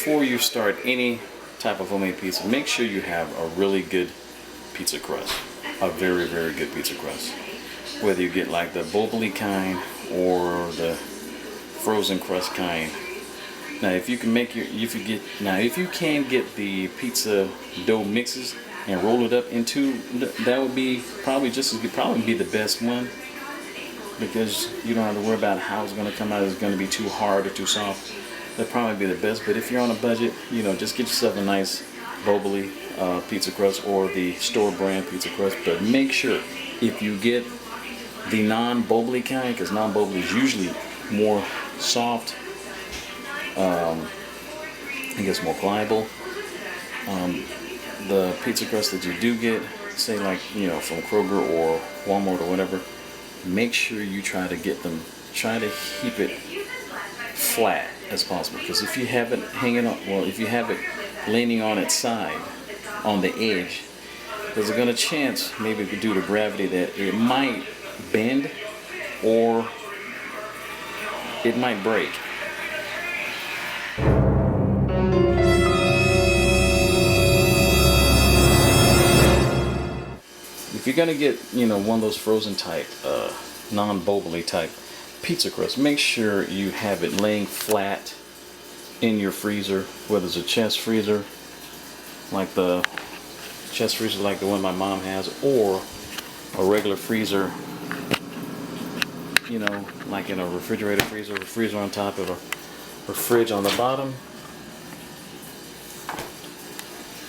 before you start any type of homemade pizza, make sure you have a really good pizza crust. A very, very good pizza crust. Whether you get like the bubbly kind or the frozen crust kind. Now, if you can get the pizza dough mixes and roll it up into, that would be probably be the best one, because you don't have to worry about how it's going to come out. It's going to be too hard or too soft. That'd probably be the best. But if you're on a budget, just get yourself a nice bubbly pizza crust or the store brand pizza crust. But make sure if you get the non-bubbly kind, because non-bubbly is usually more soft, I guess more pliable. The pizza crust that you do get, say like from Kroger or Walmart or whatever, make sure you try to keep it flat as possible, because if you have it if you have it leaning on its side, on the edge, there's a good chance, maybe due to gravity, that it might bend or it might break. If you're gonna get one of those frozen type, non-bubbly type pizza crust, make sure you have it laying flat in your freezer, whether it's a chest freezer like the one my mom has, or a regular freezer, like in a refrigerator freezer, a freezer on top of a fridge on the bottom.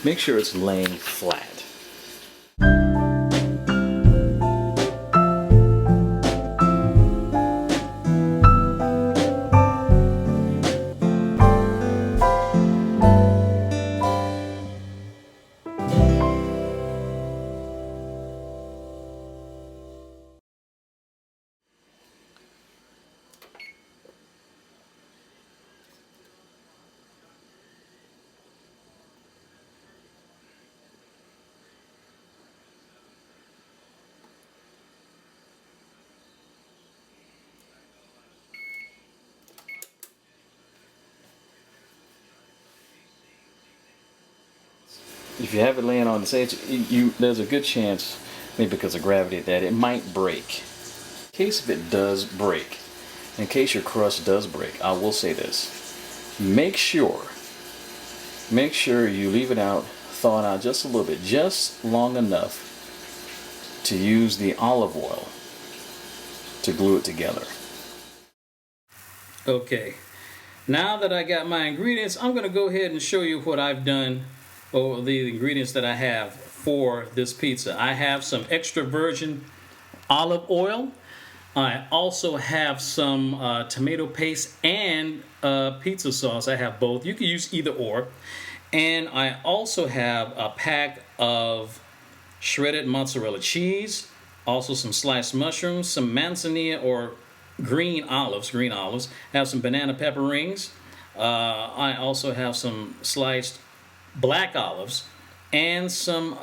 Make sure it's laying flat. If you have it laying on the edge, there's a good chance, maybe because of gravity, that it might break. In case if it does break, in case your crust does break, I will say this: make sure you leave it out, thaw it out just a little bit, just long enough to use the olive oil to glue it together. Okay, now that I got my ingredients, I'm going to go ahead and show you what I've done, or the ingredients that I have for this pizza. I have some extra virgin olive oil. I also have some tomato paste and pizza sauce. I have both. You can use either or. And I also have a pack of shredded mozzarella cheese, also some sliced mushrooms, some manzanilla or green olives. I have some banana pepper rings. I also have some sliced black olives and some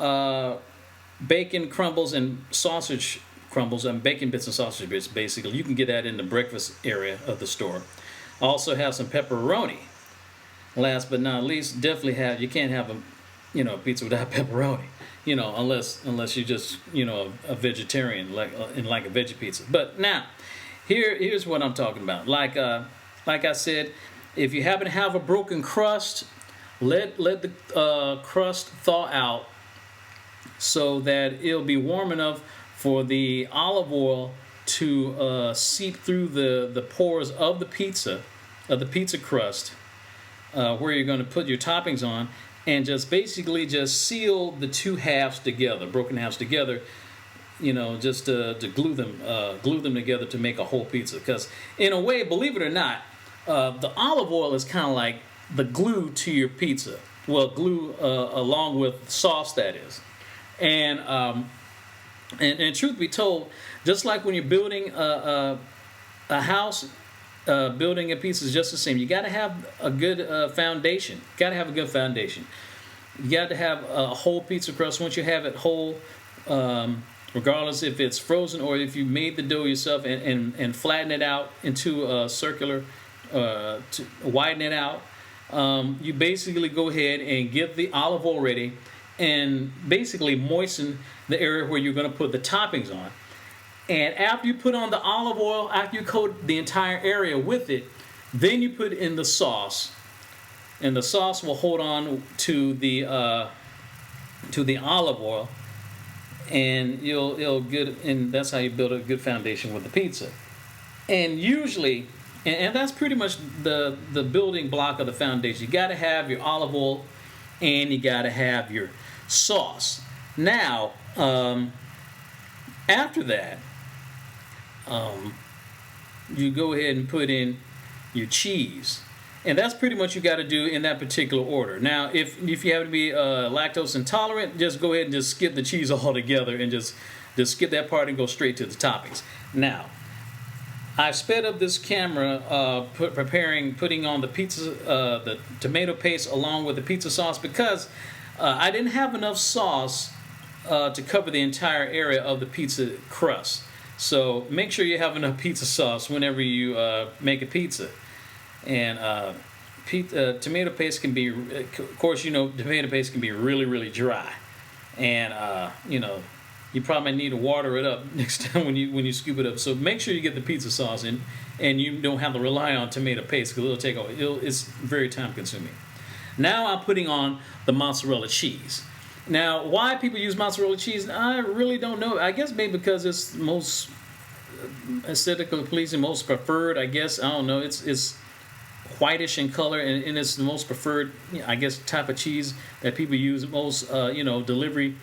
bacon crumbles and sausage crumbles and bacon bits and sausage bits. Basically, you can get that in the breakfast area of the store. I also have some pepperoni. Last but not least, you can't have a pizza without pepperoni, unless you just a vegetarian, like a veggie pizza. But now here's what I'm talking about. Like I said, if you happen to have a broken crust, let the crust thaw out so that it'll be warm enough for the olive oil to seep through the pores of the pizza crust, where you're going to put your toppings on, and just basically just seal the two halves together, broken halves together, just to glue them together to make a whole pizza. Because in a way, believe it or not, the olive oil is kind of like the glue to your pizza. Well, glue along with sauce, that is. And truth be told, just like when you're building a house, building a pizza is just the same. You got to have a good foundation. You got to have a whole pizza crust. Once you have it whole, regardless if it's frozen or if you made the dough yourself, and flatten it out into a circular, to widen it out, you basically go ahead and get the olive oil ready and basically moisten the area where you're going to put the toppings on. And after you put on the olive oil, after you coat the entire area with it, then you put in the sauce, and the sauce will hold on to the olive oil, and you'll get, and that's how you build a good foundation with the pizza. And usually, and that's pretty much the building block of the foundation. You got to have your olive oil, and you got to have your sauce. Now, after that, you go ahead and put in your cheese. And that's pretty much you got to do in that particular order. Now, if you happen to be lactose intolerant, just go ahead and just skip the cheese altogether and just skip that part and go straight to the toppings. Now, I've sped up this camera putting on the pizza, the tomato paste along with the pizza sauce because I didn't have enough sauce to cover the entire area of the pizza crust. So make sure you have enough pizza sauce whenever you make a pizza. And tomato paste can be, of course, tomato paste can be really, really dry. And, you probably need to water it up next time when you scoop it up. So make sure you get the pizza sauce in, and you don't have to rely on tomato paste because it's very time consuming. Now I'm putting on the mozzarella cheese. Now, why people use mozzarella cheese, I really don't know. I guess maybe because it's most aesthetically pleasing, most preferred, I guess. I don't know. It's whitish in color, and it's the most preferred, I guess, type of cheese that people use most, delivery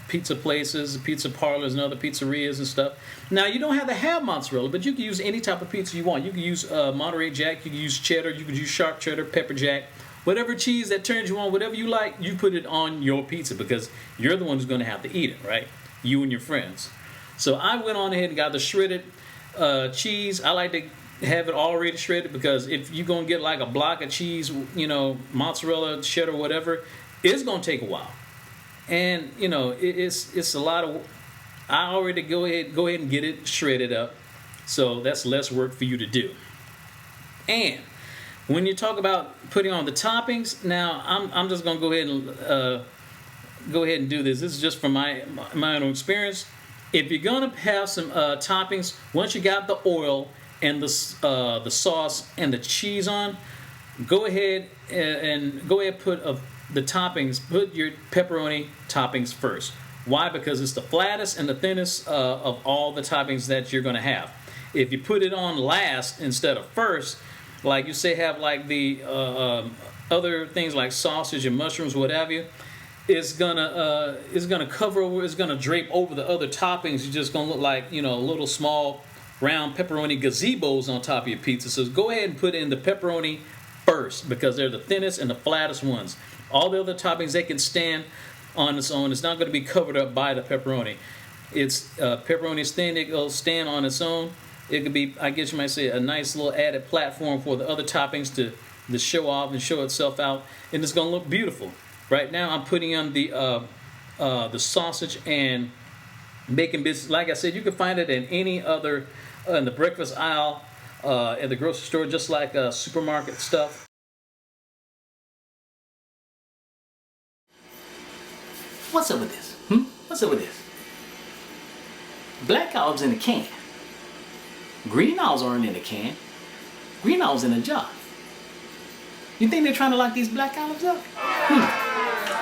pizza places, pizza parlors, and other pizzerias and stuff. Now, you don't have to have mozzarella, but you can use any type of pizza you want. You can use Monterey Jack, you can use cheddar, you can use sharp cheddar, pepper jack. Whatever cheese that turns you on, whatever you like, you put it on your pizza because you're the one who's going to have to eat it, right? You and your friends. So I went on ahead and got the shredded cheese. I like to have it already shredded because if you're going to get like a block of cheese, mozzarella, cheddar, whatever, it's going to take a while. And, it's a lot of, I already go ahead and get it shredded up. So that's less work for you to do. And when you talk about putting on the toppings, now I'm just going to go ahead and do this. This is just from my own experience. If you're going to have some toppings, once you got the oil and the sauce and the cheese on, go ahead and put the toppings. Put your pepperoni toppings first. Why? Because it's the flattest and the thinnest of all the toppings that you're going to have. If you put it on last instead of first, like you say have like the other things like sausage and mushrooms, what have you, it's gonna cover over, it's gonna drape over the other toppings. You're just gonna look like little small round pepperoni gazebos on top of your pizza. So go ahead and put in the pepperoni first because they're the thinnest and the flattest ones. All the other toppings, they can stand on its own. It's not going to be covered up by the pepperoni. It's pepperoni is thin, it'll stand on its own. It could be, I guess you might say, a nice little added platform for the other toppings to show off and show itself out, and it's going to look beautiful. Right now, I'm putting on the sausage and bacon bits. Like I said, you can find it in any other in the breakfast aisle at the grocery store, just like supermarket stuff. What's up with this? What's up with this? Black olives in a can. Green olives aren't in a can. Green olives in a jar. You think they're trying to lock these black olives up?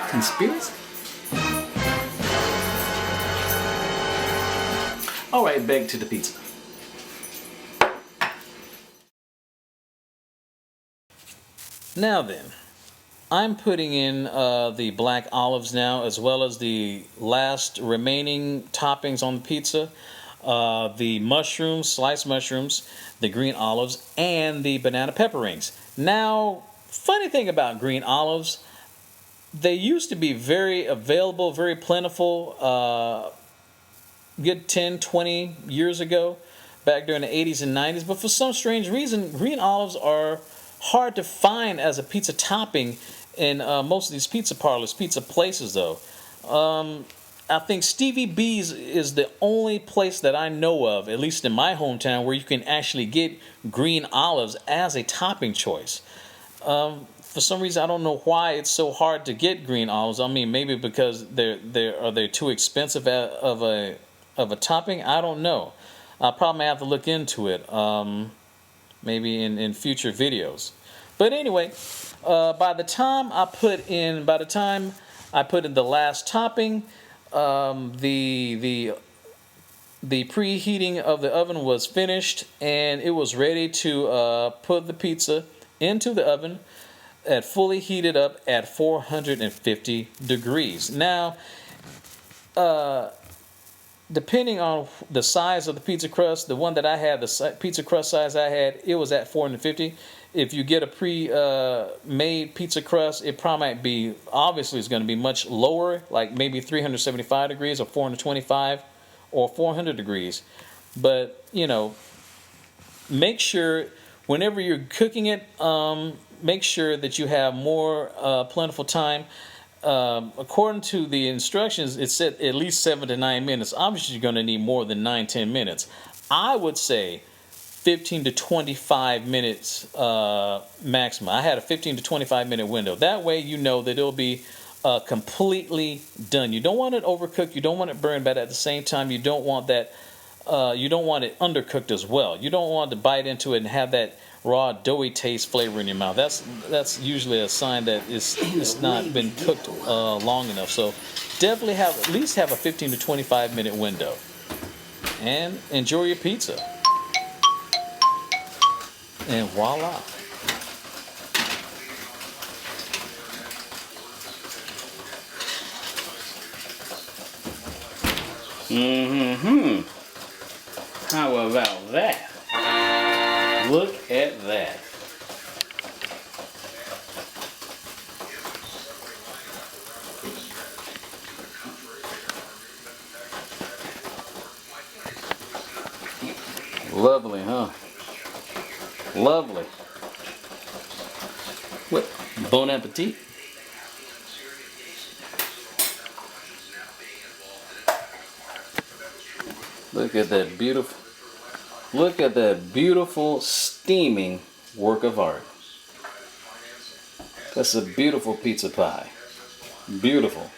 Conspiracy? All right, back to the pizza. Now then, I'm putting in the black olives now, as well as the last remaining toppings on the pizza. The mushrooms, sliced mushrooms, the green olives, and the banana pepper rings. Now, funny thing about green olives, they used to be very available, very plentiful, good 10, 20 years ago, back during the 80s and 90s. But for some strange reason, green olives are hard to find as a pizza topping in most of these pizza parlors, pizza places, though. I think Stevie B's is the only place that I know of, at least in my hometown, where you can actually get green olives as a topping choice. For some reason, I don't know why it's so hard to get green olives. I mean, maybe because they're too expensive of a topping. I don't know. I'll probably have to look into it. Maybe in future videos. But anyway, by the time I put in the last topping, the preheating of the oven was finished, and it was ready to put the pizza into the oven at fully heated up at 450 degrees. Now, depending on the size of the pizza crust, the one that I had, the pizza crust size I had, it was at 450. If you get a pre-made pizza crust, it probably might be, obviously it's going to be much lower, like maybe 375 degrees or 425 or 400 degrees. But, you know, make sure whenever you're cooking it, make sure that you have more plentiful time. According to the instructions, it said at least 7 to 9 minutes. Obviously, you're going to need more than 9-10 minutes. I would say 15 to 25 minutes maximum. I had a 15 to 25 minute window. That way, you know that it'll be completely done. You don't want it overcooked. You don't want it burned, but at the same time, you don't want that. You don't want it undercooked as well. You don't want to bite into it and have that raw, doughy taste flavor in your mouth. That's usually a sign that it's not been cooked long enough. So definitely at least have a 15 to 25 minute window. And enjoy your pizza. And voila. How about that? Look at that. Lovely, huh? Lovely. What? Bon appetit. Look at that beautiful. Look at that beautiful steaming work of art. That's a beautiful pizza pie. Beautiful.